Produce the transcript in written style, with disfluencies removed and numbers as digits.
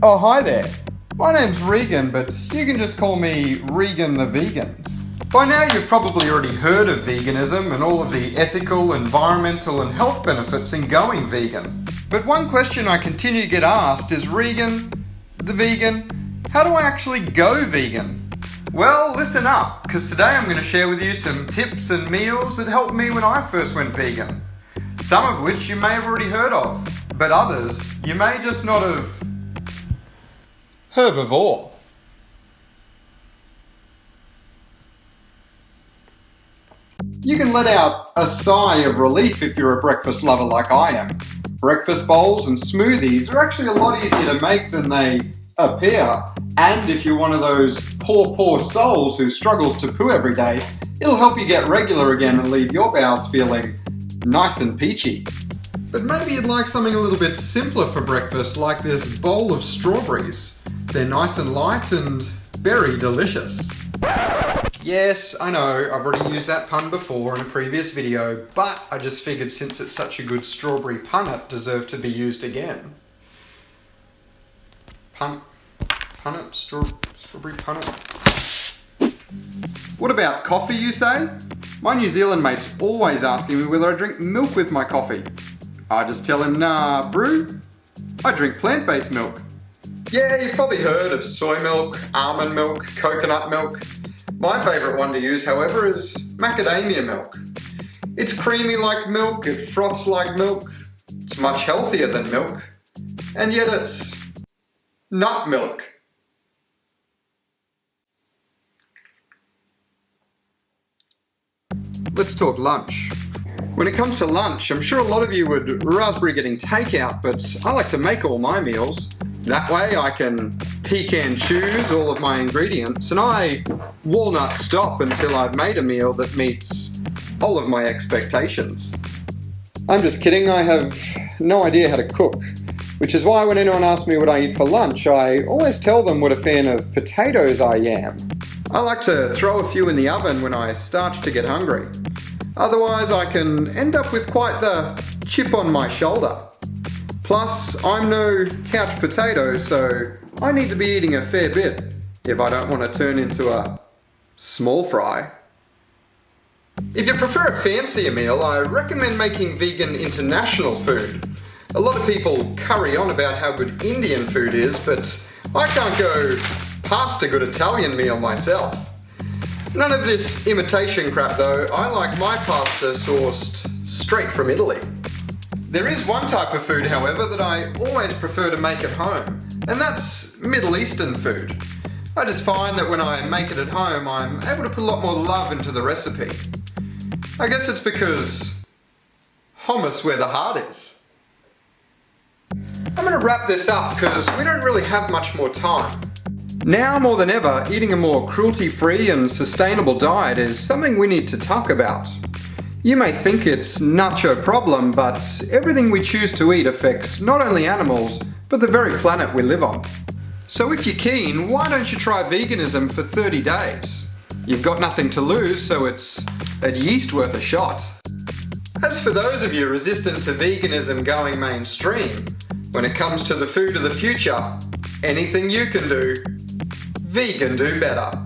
Oh, hi there. My name's Regan, but you can just call me Regan the Vegan. By now you've probably already heard of veganism and all of the ethical, environmental and health benefits in going vegan. But one question I continue to get asked is, Regan the Vegan, how do I actually go vegan? Well, listen up, because today I'm going to share with you some tips and meals that helped me when I first went vegan. Some of which you may have already heard of, but others you may just not have herbivore. You can let out a sigh of relief if you're a breakfast lover like I am. Breakfast bowls and smoothies are actually a lot easier to make than they appear, and if you're one of those poor souls who struggles to poo every day, it'll help you get regular again and leave your bowels feeling nice and peachy. But maybe you'd like something a little bit simpler for breakfast, like this bowl of strawberries. They're nice and light and very delicious. Yes, I know, I've already used that pun before in a previous video, but I just figured since it's such a good strawberry pun, it deserved to be used again. Strawberry punnet. What about coffee, you say? My New Zealand mate's always asking me whether I drink milk with my coffee. I just tell him, nah, brew. I drink plant-based milk. Yeah, you've probably heard of soy milk, almond milk, coconut milk. My favourite one to use, however, is macadamia milk. It's creamy like milk, it froths like milk, it's much healthier than milk, and yet it's nut milk. Let's talk lunch. When it comes to lunch, I'm sure a lot of you would raspberry getting takeout, but I like to make all my meals. That way I can pecan choose all of my ingredients, and I walnut stop until I've made a meal that meets all of my expectations. I'm just kidding, I have no idea how to cook, which is why when anyone asks me what I eat for lunch, I always tell them what a fan of potatoes I am. I like to throw a few in the oven when I start to get hungry. Otherwise I can end up with quite the chip on my shoulder. Plus, I'm no couch potato, so I need to be eating a fair bit if I don't want to turn into a small fry. If you prefer a fancier meal, I recommend making vegan international food. A lot of people curry on about how good Indian food is, but I can't go past a good Italian meal myself. None of this imitation crap though, I like my pasta sourced straight from Italy. There is one type of food, however, that I always prefer to make at home, and that's Middle Eastern food. I just find that when I make it at home, I'm able to put a lot more love into the recipe. I guess it's because hummus where the heart is. I'm going to wrap this up because we don't really have much more time. Now more than ever, eating a more cruelty-free and sustainable diet is something we need to talk about. You may think it's not your problem, but everything we choose to eat affects not only animals, but the very planet we live on. So if you're keen, why don't you try veganism for 30 days? You've got nothing to lose, so it's at least worth a shot. As for those of you resistant to veganism going mainstream, when it comes to the food of the future, anything you can do, vegan do better.